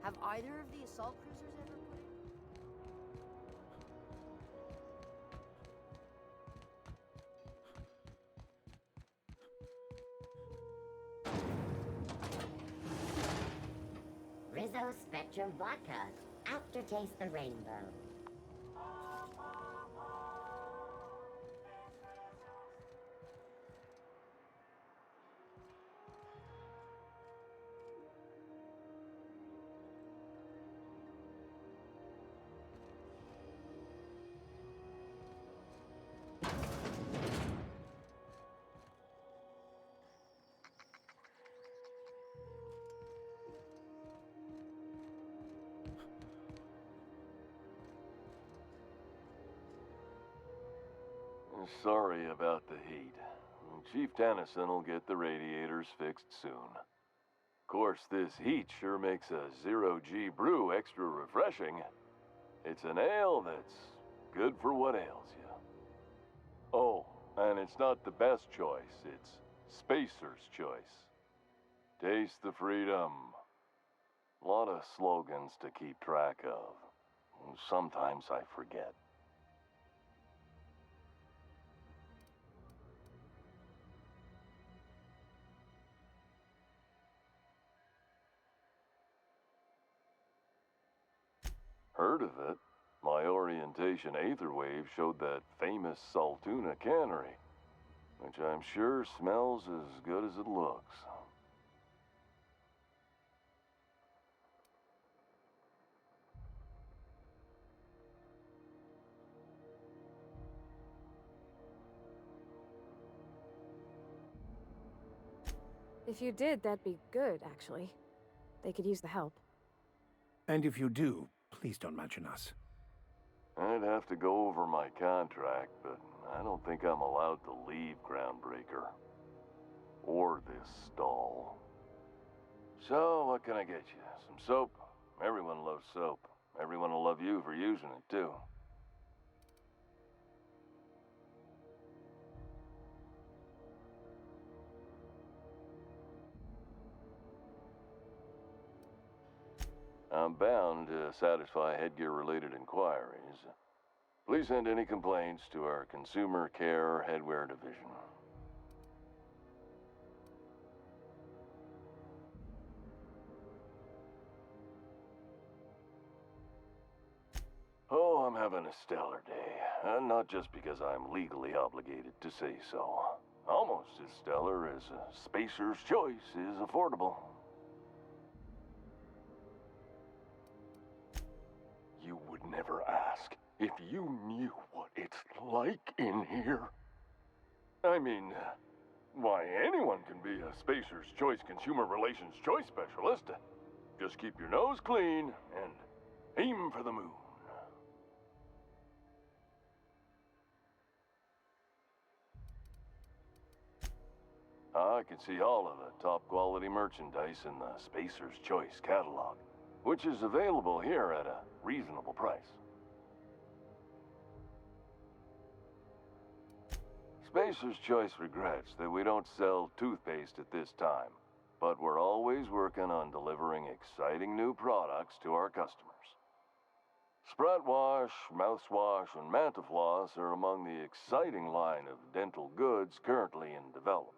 Have either of the assault cruisers ever put in? Rizzo Spectrum Vodka. Aftertaste the rainbow. Sorry about the heat. Chief Tennyson will get the radiators fixed soon. Of course, this heat sure makes a zero-G brew extra refreshing. It's an ale that's good for what ails you. Oh, and it's not the best choice, it's Spacer's choice. Taste the freedom. A lot of slogans to keep track of. Sometimes I forget. Heard of it. My orientation aether wave showed that famous Saltuna cannery, which I'm sure smells as good as it looks. If you did, that'd be good, actually. They could use the help. And if you do, please don't mention us. I'd have to go over my contract, but I don't think I'm allowed to leave Groundbreaker. Or this stall. So, what can I get you? Some soap? Everyone loves soap. Everyone will love you for using it, too. I'm bound to satisfy headgear-related inquiries. Please send any complaints to our Consumer Care Headwear Division. Oh, I'm having a stellar day. Not just because I'm legally obligated to say so. Almost as stellar as a Spacer's Choice is affordable. You would never ask if you knew what it's like in here. I mean, why, anyone can be a Spacer's Choice Consumer Relations Choice Specialist. Just keep your nose clean and aim for the moon. I can see all of the top quality merchandise in the Spacer's Choice catalog, which is available here at a reasonable price. Spacer's Choice regrets that we don't sell toothpaste at this time, but we're always working on delivering exciting new products to our customers. Sprat Wash, Mouthwash, and Mantafloss are among the exciting line of dental goods currently in development.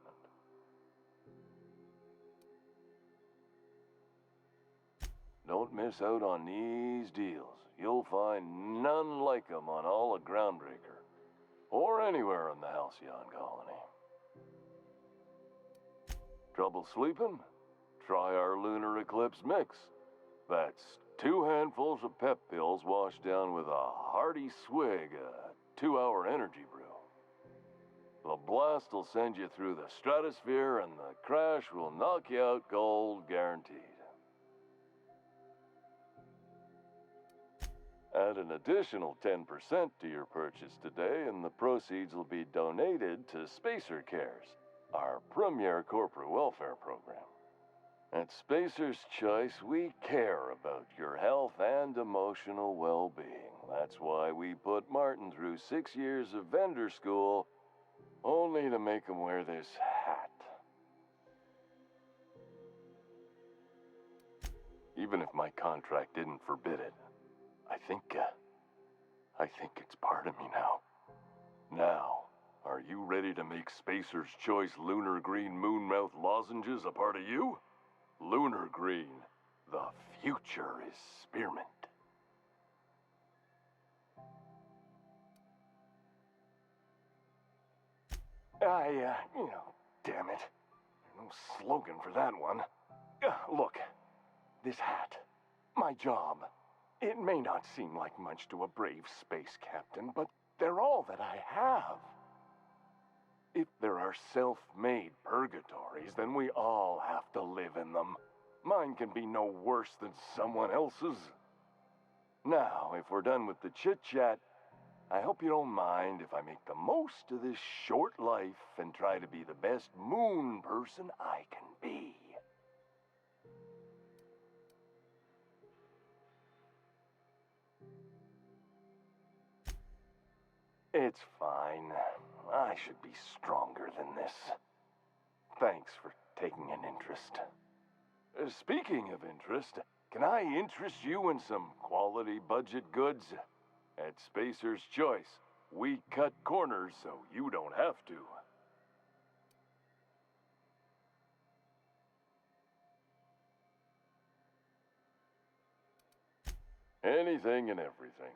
Don't miss out on these deals. You'll find none like them on all of Groundbreaker, or anywhere in the Halcyon Colony. Trouble sleeping? Try our Lunar Eclipse Mix. That's 2 handfuls of pep pills washed down with a hearty swig of 2-hour energy brew. The blast will send you through the stratosphere, and the crash will knock you out cold, guaranteed. Add an additional 10% to your purchase today, and the proceeds will be donated to Spacer Cares, our premier corporate welfare program. At Spacer's Choice, we care about your health and emotional well-being. That's why we put Martin through 6 years of vendor school, only to make him wear this hat. even if my contract didn't forbid it. I think it's part of me now. Now, are you ready to make Spacer's Choice Lunar Green Moonmouth lozenges a part of you? Lunar Green, the future is spearmint. Damn it. No slogan for that one. Look, this hat, my job. It may not seem like much to a brave space captain, but they're all that I have. If there are self-made purgatories, then we all have to live in them. Mine can be no worse than someone else's. Now, if we're done with the chit-chat, I hope you don't mind if I make the most of this short life and try to be the best moon person I can be. It's fine. I should be stronger than this. Thanks for taking an interest. Speaking of interest, can I interest you in some quality budget goods? At Spacer's Choice, we cut corners so you don't have to. Anything and everything.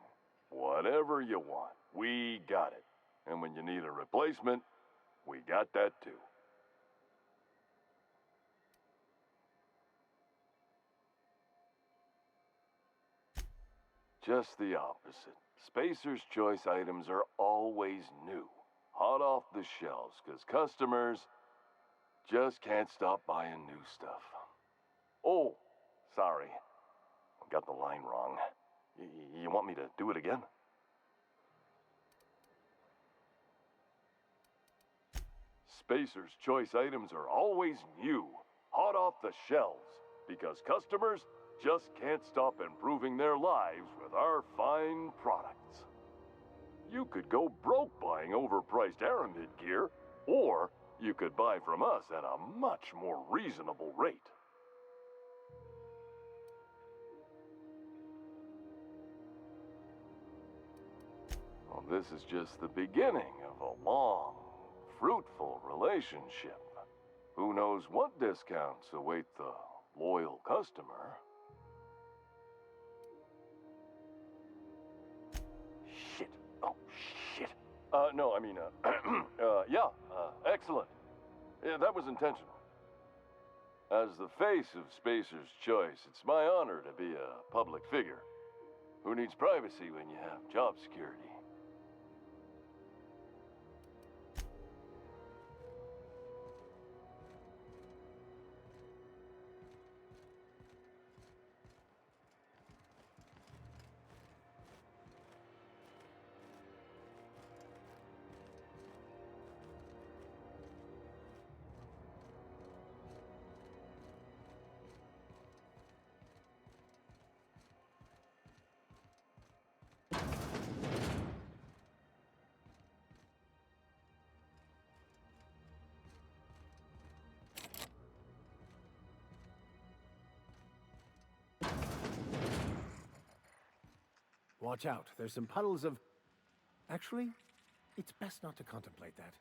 Whatever you want, we got it. And when you need a replacement, we got that too. Just the opposite. Spacer's Choice items are always new, hot off the shelves, because customers just can't stop buying new stuff. Oh, sorry. Got the line wrong. You want me to do it again? Spacer's Choice items are always new, hot off the shelves, because customers just can't stop improving their lives with our fine products. You could go broke buying overpriced Aramid gear, or you could buy from us at a much more reasonable rate. Well, this is just the beginning of a long, fruitful relationship. Who knows what discounts await the loyal customer? Shit. Oh, shit. Excellent. Yeah, that was intentional. As the face of Spacer's Choice, it's my honor to be a public figure. Who needs privacy when you have job security? Watch out, there's some puddles of... Actually, it's best not to contemplate that.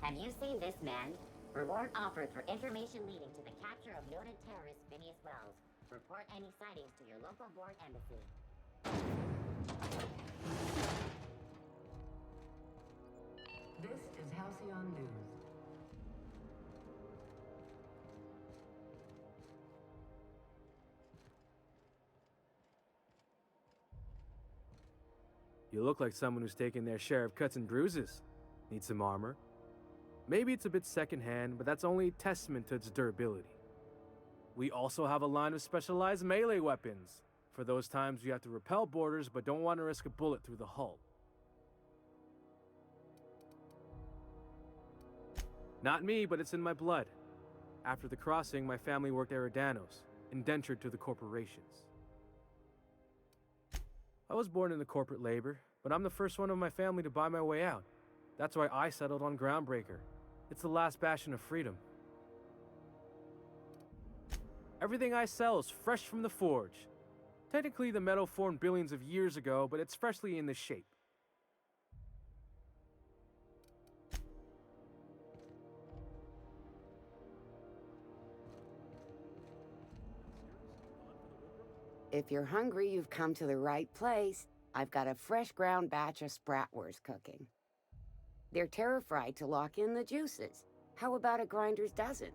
Have you seen this man? Reward offered for information leading to the capture of noted terrorist Phineas Wells. Report any sightings to your local board embassy. This is Halcyon News. You look like someone who's taken their share of cuts and bruises. Need some armor? Maybe it's a bit secondhand, but that's only a testament to its durability. We also have a line of specialized melee weapons, for those times you have to repel boarders but don't want to risk a bullet through the hull. Not me, but it's in my blood. After the crossing, my family worked Eridanos, indentured to the corporations. I was born into corporate labor, but I'm the first one of my family to buy my way out. That's why I settled on Groundbreaker. It's the last bastion of freedom. Everything I sell is fresh from the forge. Technically, the metal formed billions of years ago, but it's freshly in this shape. If you're hungry, you've come to the right place. I've got a fresh ground batch of spratwurst cooking. They're terra-fried to lock in the juices. How about a grinder's dozen?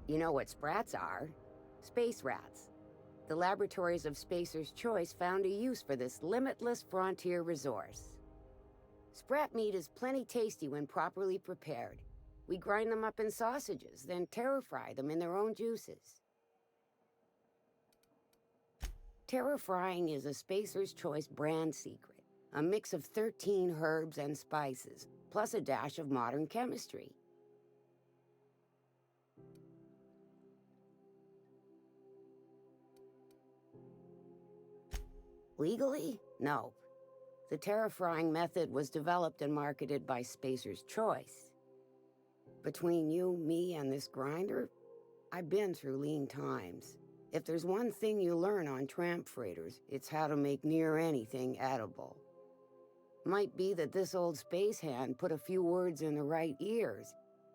You know what sprats are? Space rats. The laboratories of Spacer's Choice found a use for this limitless frontier resource. Sprat meat is plenty tasty when properly prepared. We grind them up in sausages, then terra-fry them in their own juices. Terra-frying is a Spacer's Choice brand secret. A mix of 13 herbs and spices, plus a dash of modern chemistry. Legally? No. The terra-frying method was developed and marketed by Spacer's Choice. Between you, me, and this grinder, I've been through lean times. If there's one thing you learn on tramp freighters, it's how to make near anything edible. Might be that this old space hand put a few words in the right ears,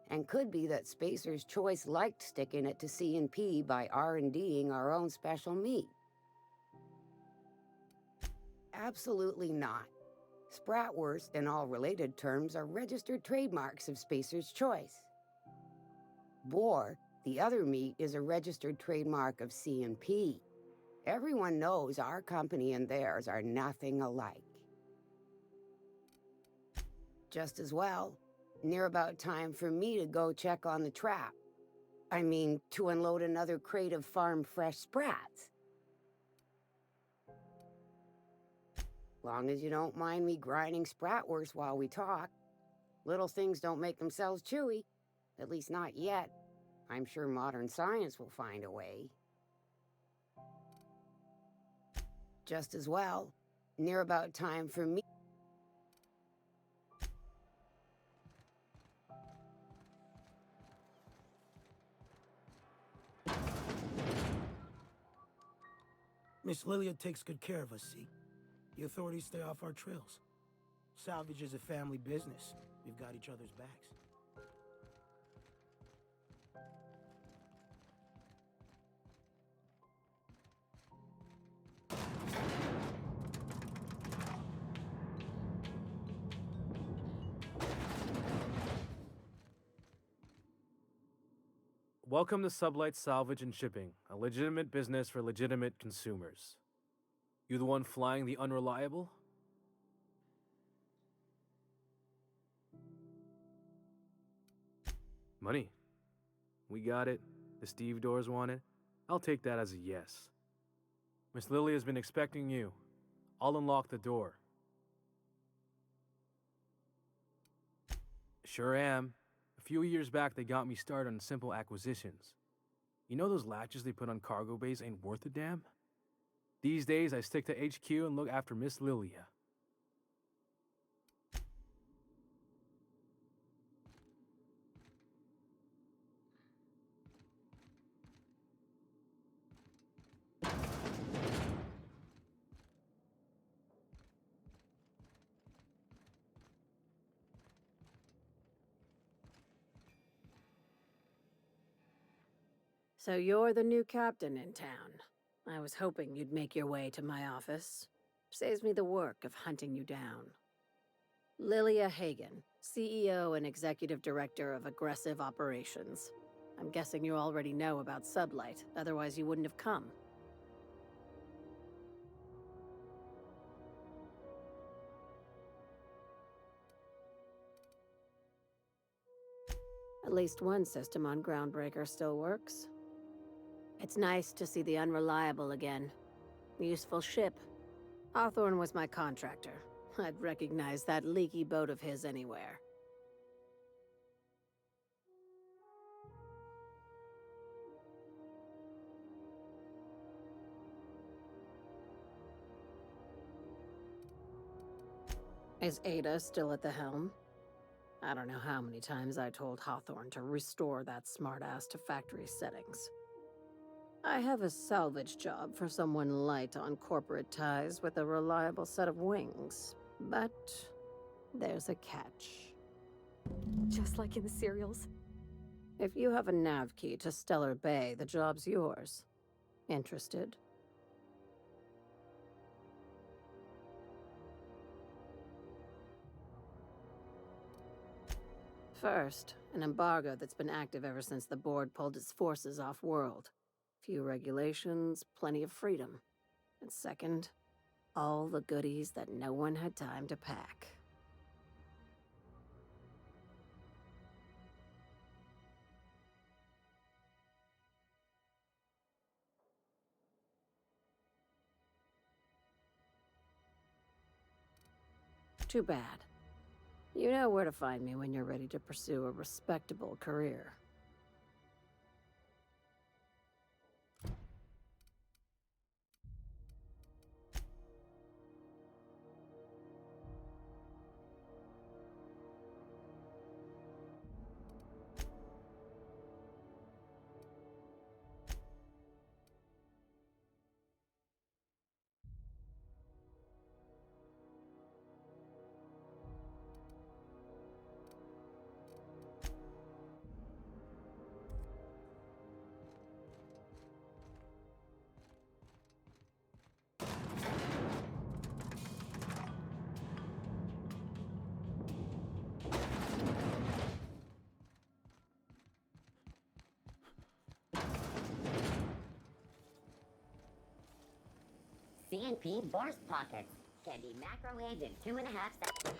and could be that Spacer's Choice liked sticking it to C&P by R&D'ing our own special meat. Absolutely not. Spratwurst and all related terms are registered trademarks of Spacer's Choice. Boar, the other meat, is a registered trademark of C&P. Everyone knows our company and theirs are nothing alike. Just as well, near about time for me to go check on the trap. I mean, to unload another crate of farm-fresh sprats. Long as you don't mind me grinding spratwurst while we talk. Little things don't make themselves chewy. At least not yet. I'm sure modern science will find a way. Just as well, near about time for me. Miss Lilia takes good care of us, see? The authorities stay off our trails. Salvage is a family business. We've got each other's backs. Welcome to Sublight Salvage and Shipping, a legitimate business for legitimate consumers. You the one flying the unreliable? Money. We got it. The Steve Doors want it. I'll take that as a yes. Miss Lily has been expecting you. I'll unlock the door. Sure am. A few years back, they got me started on simple acquisitions. You know those latches they put on cargo bays ain't worth a damn? These days, I stick to HQ and look after Miss Lilia. So you're the new captain in town. I was hoping you'd make your way to my office. Saves me the work of hunting you down. Lilia Hagen, CEO and Executive Director of Aggressive Operations. I'm guessing you already know about Sublight, otherwise you wouldn't have come. At least one system on Groundbreaker still works. It's nice to see the Unreliable again. Useful ship. Hawthorne was my contractor. I'd recognize that leaky boat of his anywhere. Is Ada still at the helm? I don't know how many times I told Hawthorne to restore that smartass to factory settings. I have a salvage job for someone light on corporate ties with a reliable set of wings, but there's a catch. Just like in the serials. If you have a nav key to Stellar Bay, the job's yours. Interested? First, an embargo that's been active ever since the board pulled its forces off-world. Few regulations, plenty of freedom. And second, all the goodies that no one had time to pack. Too bad. You know where to find me when you're ready to pursue a respectable career. CNP Bourse Pockets can be microwaved in 2.5 seconds.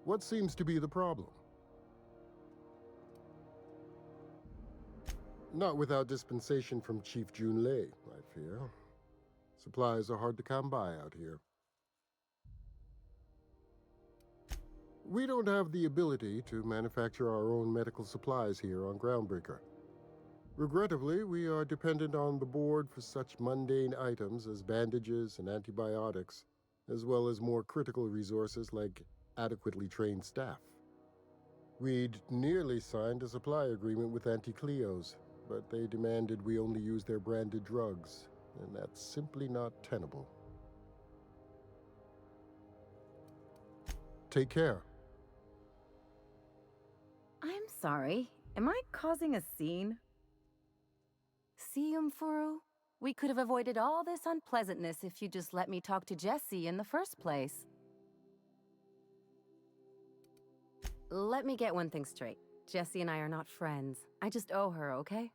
What seems to be the problem? Not without dispensation from Chief Junlei, I fear. Supplies are hard to come by out here. We don't have the ability to manufacture our own medical supplies here on Groundbreaker. Regrettably, we are dependent on the board for such mundane items as bandages and antibiotics, as well as more critical resources like adequately trained staff. We'd nearly signed a supply agreement with Anti-Cleos, but they demanded we only use their branded drugs, and that's simply not tenable. Take care. I'm sorry. Am I causing a scene? See, Umfuru? We could have avoided all this unpleasantness if you just let me talk to Jessie in the first place. Let me get one thing straight. Jessie and I are not friends. I just owe her, okay?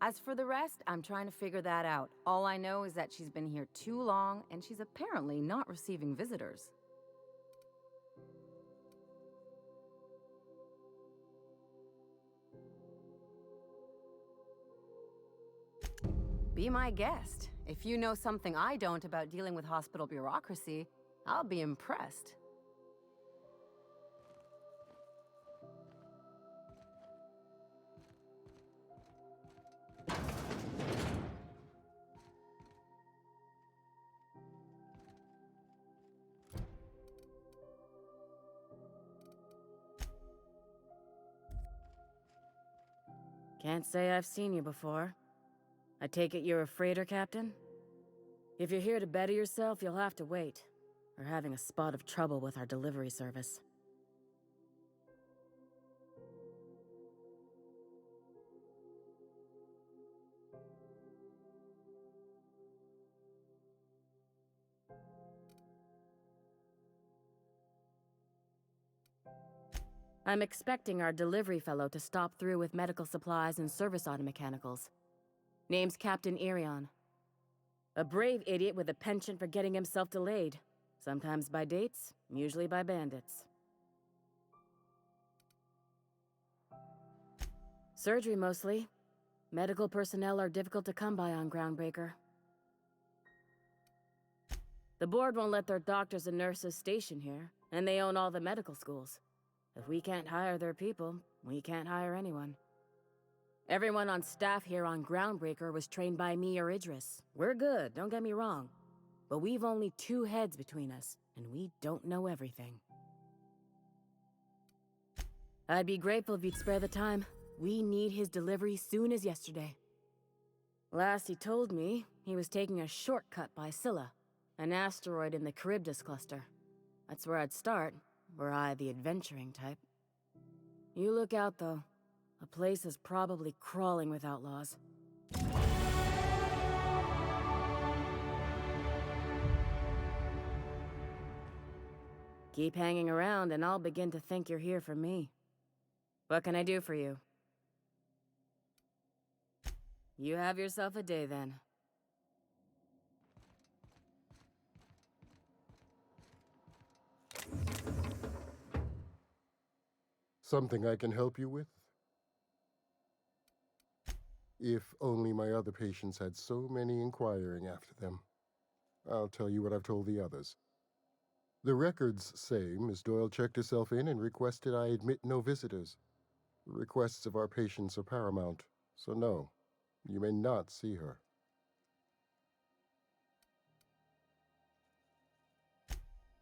As for the rest, I'm trying to figure that out. All I know is that she's been here too long, and she's apparently not receiving visitors. Be my guest. If you know something I don't about dealing with hospital bureaucracy, I'll be impressed. Can't say I've seen you before. I take it you're a freighter captain? If you're here to better yourself, you'll have to wait. We're having a spot of trouble with our delivery service. I'm expecting our delivery fellow to stop through with medical supplies and service auto mechanicals. Name's Captain Irion. A brave idiot with a penchant for getting himself delayed. Sometimes by dates, usually by bandits. Surgery mostly. Medical personnel are difficult to come by on Groundbreaker. The board won't let their doctors and nurses station here, and they own all the medical schools. If we can't hire their people, we can't hire anyone. Everyone on staff here on Groundbreaker was trained by me or Idris. We're good, don't get me wrong. But we've only 2 heads between us, and we don't know everything. I'd be grateful if you'd spare the time. We need his delivery soon as yesterday. Last he told me, he was taking a shortcut by Scylla, an asteroid in the Charybdis cluster. That's where I'd start, were I the adventuring type. You look out, though. The place is probably crawling with outlaws. Keep hanging around and I'll begin to think you're here for me. What can I do for you? You have yourself a day, then. Something I can help you with? If only my other patients had so many inquiring after them. I'll tell you what I've told the others. The records say Miss Doyle checked herself in and requested I admit no visitors. The requests of our patients are paramount, so no, you may not see her.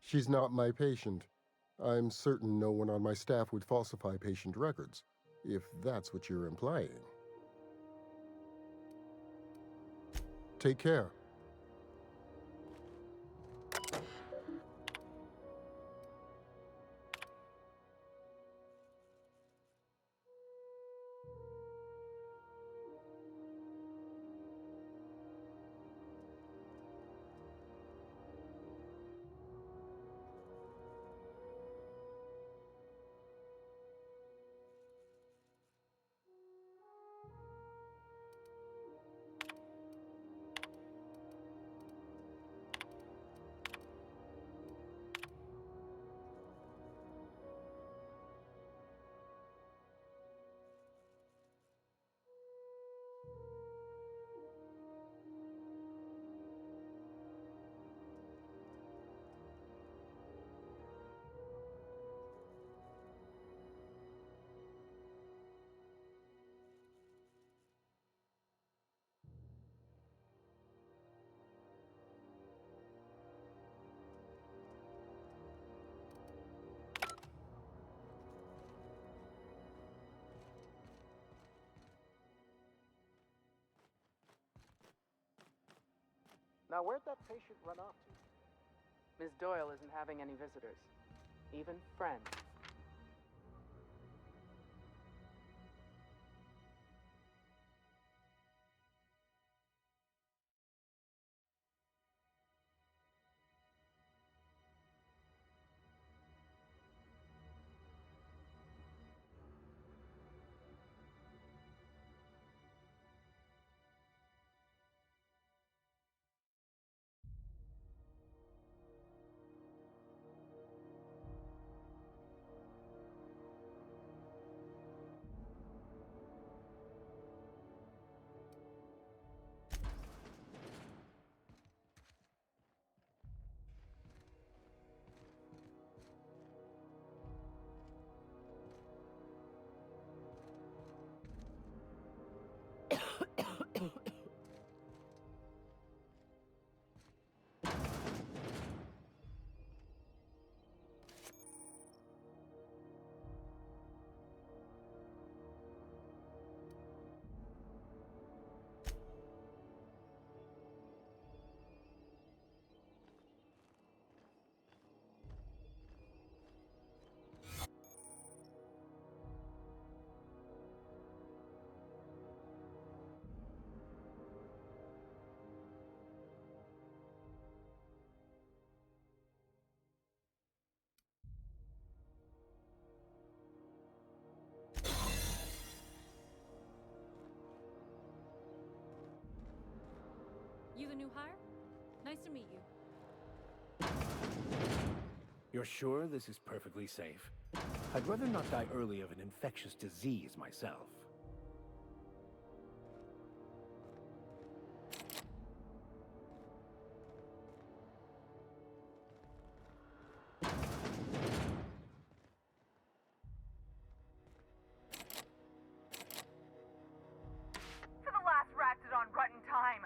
She's not my patient. I'm certain no one on my staff would falsify patient records, if that's what you're implying. Take care. Now, where'd that patient run off to? Miss Doyle isn't having any visitors. Even friends. You the new hire? Nice to meet you. You're sure this is perfectly safe? I'd rather not die early of an infectious disease myself. For the last ratted on rotten time,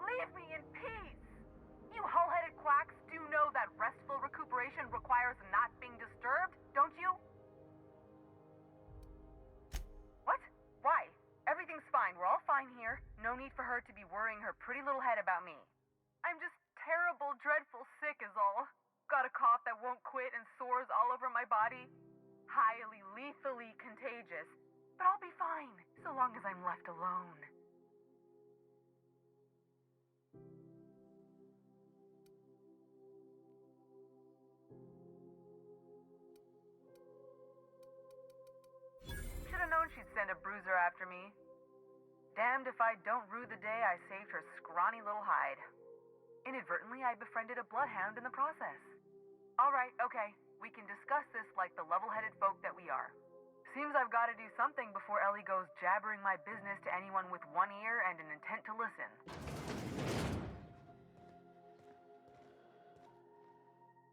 leave me in peace! You hull-headed quacks do know that restful recuperation requires not being disturbed, don't you? What? Why? Everything's fine. We're all fine here. No need for her to be worrying her pretty little head about me. I'm just terrible, dreadful sick is all. Got a cough that won't quit and sores all over my body. Highly, lethally contagious. But I'll be fine, so long as I'm left alone. Should've known she'd send a bruiser after me. Damned if I don't rue the day I saved her scrawny little hide. Inadvertently, I befriended a bloodhound in the process. Alright, okay. We can discuss this like the level-headed folk that we are. Seems I've got to do something before Ellie goes jabbering my business to anyone with one ear and an intent to listen.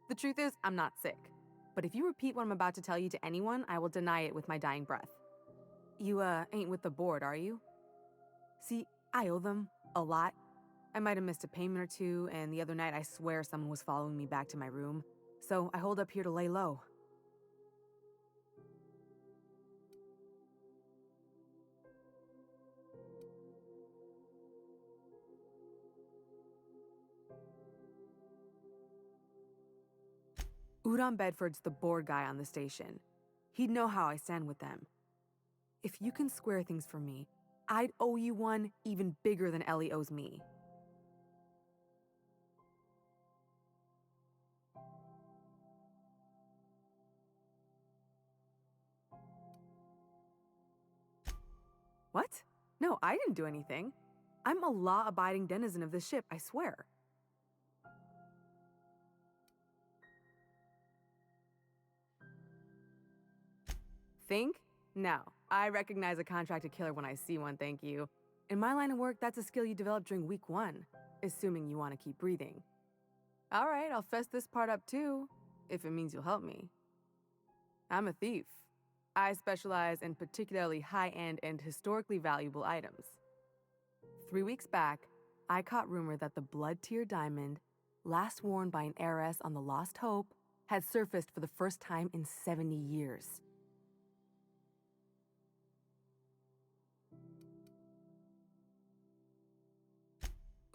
The truth is, I'm not sick. But if you repeat what I'm about to tell you to anyone, I will deny it with my dying breath. You, ain't with the board, are you? See, I owe them a lot. I might have missed a payment or two, and the other night I swear someone was following me back to my room. So I hold up here to lay low. Udon Bedford's the board guy on the station. He'd know how I stand with them. If you can square things for me, I'd owe you one even bigger than Ellie owes me. What? No, I didn't do anything. I'm a law-abiding denizen of this ship, I swear. Think? No. I recognize a contracted killer when I see one, thank you. In my line of work, that's a skill you develop during week 1, assuming you want to keep breathing. All right, I'll fess this part up too, if it means you'll help me. I'm a thief. I specialize in particularly high-end and historically valuable items. 3 weeks back, I caught rumor that the blood-tier diamond, last worn by an heiress on the Lost Hope, had surfaced for the first time in 70 years.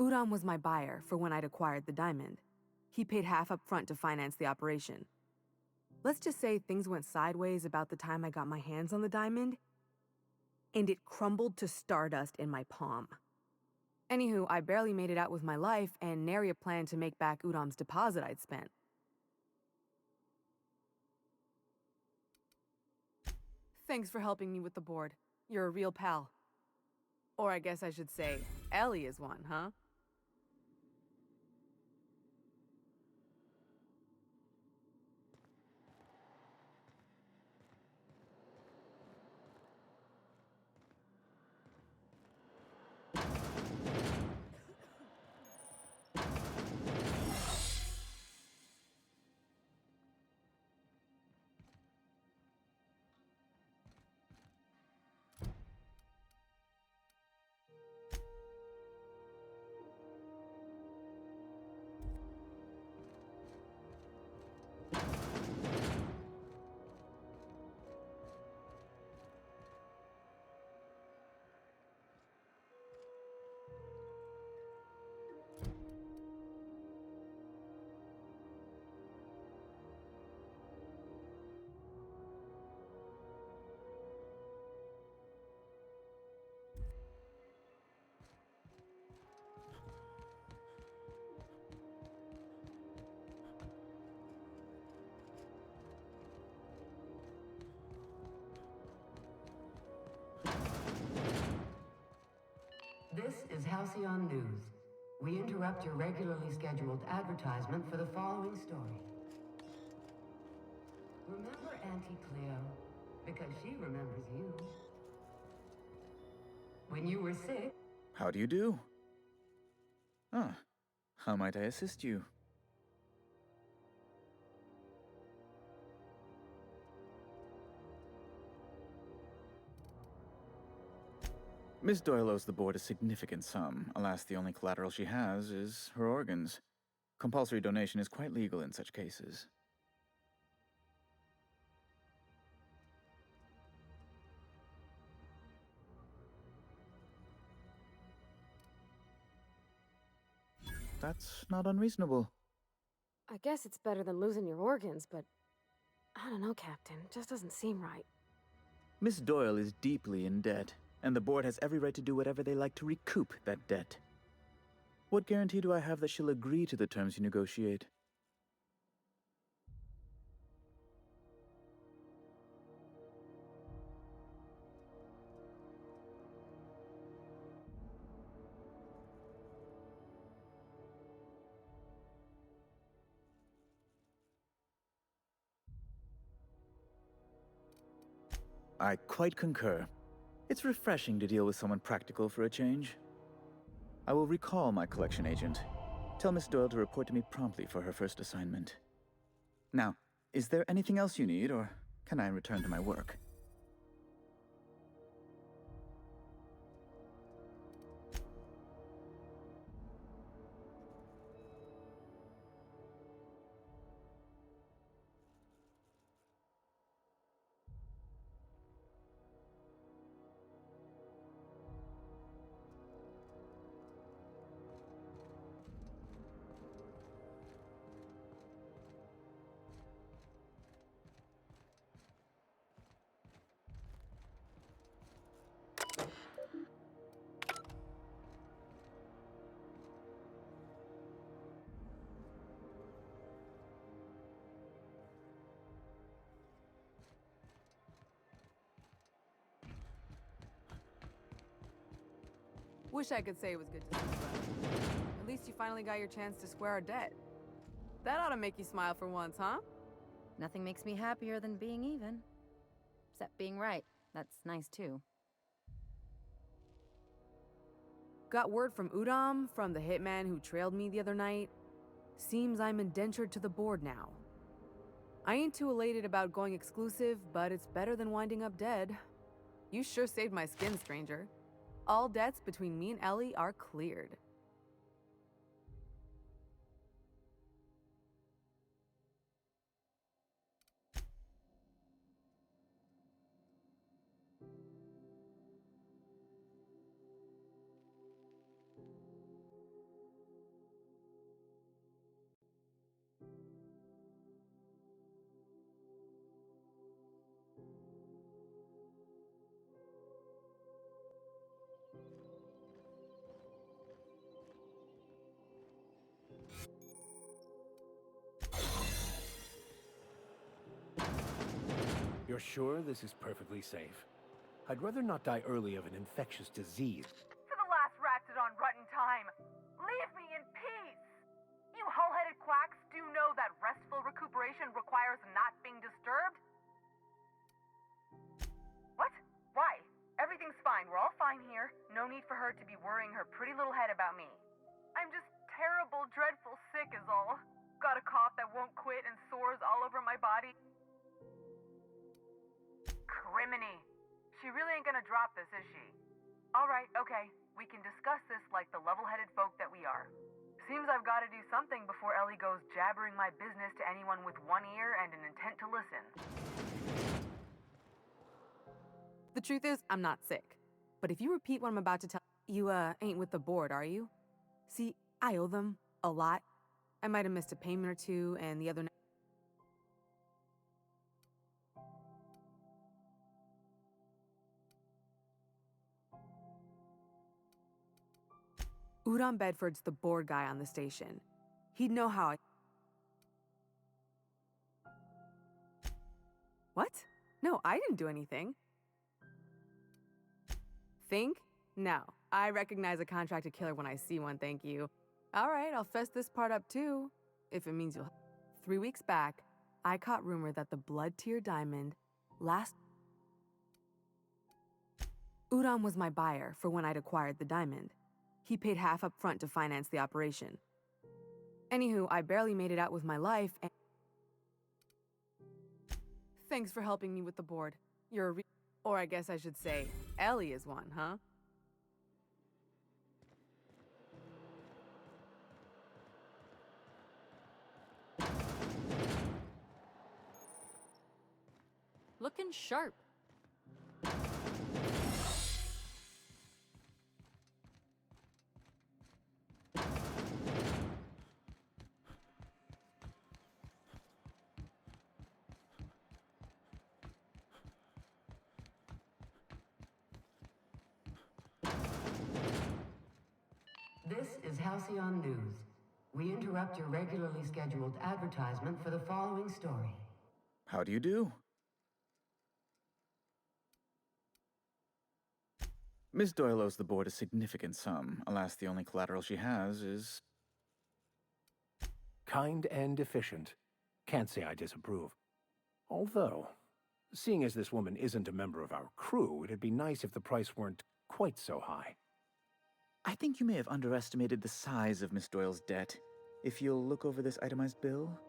Udon was my buyer for when I'd acquired the diamond. He paid half up front to finance the operation. Let's just say things went sideways about the time I got my hands on the diamond, and it crumbled to stardust in my palm. Anywho, I barely made it out with my life, and nary a plan to make back Udom's deposit I'd spent. Thanks for helping me with the board. You're a real pal. Or I guess I should say, Ellie is one, huh? This is Halcyon News. We interrupt your regularly scheduled advertisement for the following story. Remember Auntie Cleo? Because she remembers you. When you were sick... How do you do? Ah, how might I assist you? Miss Doyle owes the board a significant sum. Alas, the only collateral she has is her organs. Compulsory donation is quite legal in such cases. That's not unreasonable. I guess it's better than losing your organs, but I don't know, Captain. It just doesn't seem right. Miss Doyle is deeply in debt, and the board has every right to do whatever they like to recoup that debt. What guarantee do I have that she'll agree to the terms you negotiate? I quite concur. It's refreshing to deal with someone practical for a change. I will recall my collection agent. Tell Miss Doyle to report to me promptly for her first assignment. Now, is there anything else you need, or can I return to my work? Wish I could say it was good to see you. At least you finally got your chance to square our debt. That ought to make you smile for once, huh? Nothing makes me happier than being even. Except being right. That's nice too. Got word from Udom, from the hitman who trailed me the other night. Seems I'm indentured to the board now. I ain't too elated about going exclusive, but it's better than winding up dead. You sure saved my skin, stranger. All debts between me and Ellie are cleared. You're sure this is perfectly safe? I'd rather not die early of an infectious disease. For the last ratted on rotten time, leave me in peace! You hull-headed quacks do know that restful recuperation requires not being disturbed? What? Why? Everything's fine. We're all fine here. No need for her to be worrying her pretty little head about me. I'm just terrible, dreadful sick is all. Got a cough that won't quit and sores all over my body. Criminy. She really ain't gonna drop this, is she? Alright, okay. We can discuss this like the level-headed folk that we are. Seems I've gotta do something before Ellie goes jabbering my business to anyone with one ear and an intent to listen. The truth is, I'm not sick. But if you repeat what I'm about to tell you, ain't with the board, are you? See, I owe them a lot. I might have missed a payment or two, and the other night. Udom Bedford's the board guy on the station. He'd know how I... What? No, I didn't do anything. Think? No. I recognize a contracted killer when I see one, thank you. All right, I'll fess this part up too, if it means you'll... 3 weeks back, I caught rumor that the blood tier diamond last... Udom was my buyer for when I'd acquired the diamond. He paid half up front to finance the operation. Anywho, I barely made it out with my life and... Thanks for helping me with the board. You're a or I guess I should say, Ellie is one, huh? Looking sharp. This is Halcyon News. We interrupt your regularly scheduled advertisement for the following story. How do you do? Miss Doyle owes the board a significant sum. Alas, the only collateral she has is... Kind and efficient. Can't say I disapprove. Although, seeing as this woman isn't a member of our crew, it'd be nice if the price weren't quite so high. I think you may have underestimated the size of Miss Doyle's debt. If you'll look over this itemized bill...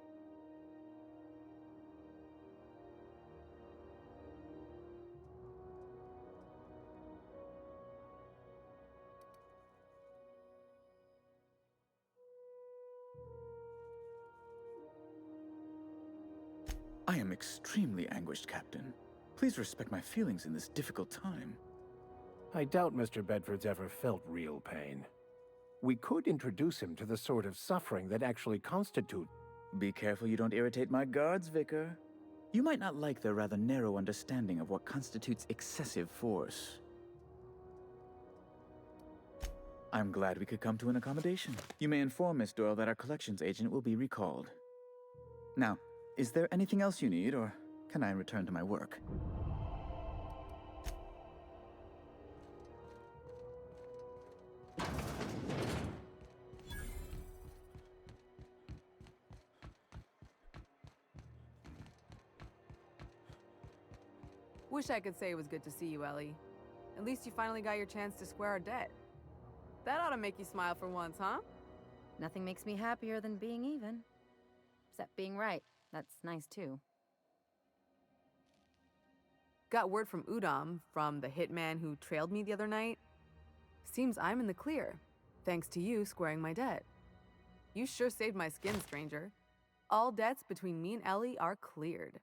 I am extremely anguished, Captain. Please respect my feelings in this difficult time. I doubt Mr. Bedford's ever felt real pain. We could introduce him to the sort of suffering that actually constitute... Be careful you don't irritate my guards, Vicar. You might not like their rather narrow understanding of what constitutes excessive force. I'm glad we could come to an accommodation. You may inform Miss Doyle that our collections agent will be recalled. Now, is there anything else you need, or can I return to my work? Wish I could say it was good to see you, Ellie. At least you finally got your chance to square our debt. That ought to make you smile for once, huh? Nothing makes me happier than being even. Except being right. That's nice, too. Got word from Udom, from the hitman who trailed me the other night. Seems I'm in the clear, thanks to you squaring my debt. You sure saved my skin, stranger. All debts between me and Ellie are cleared.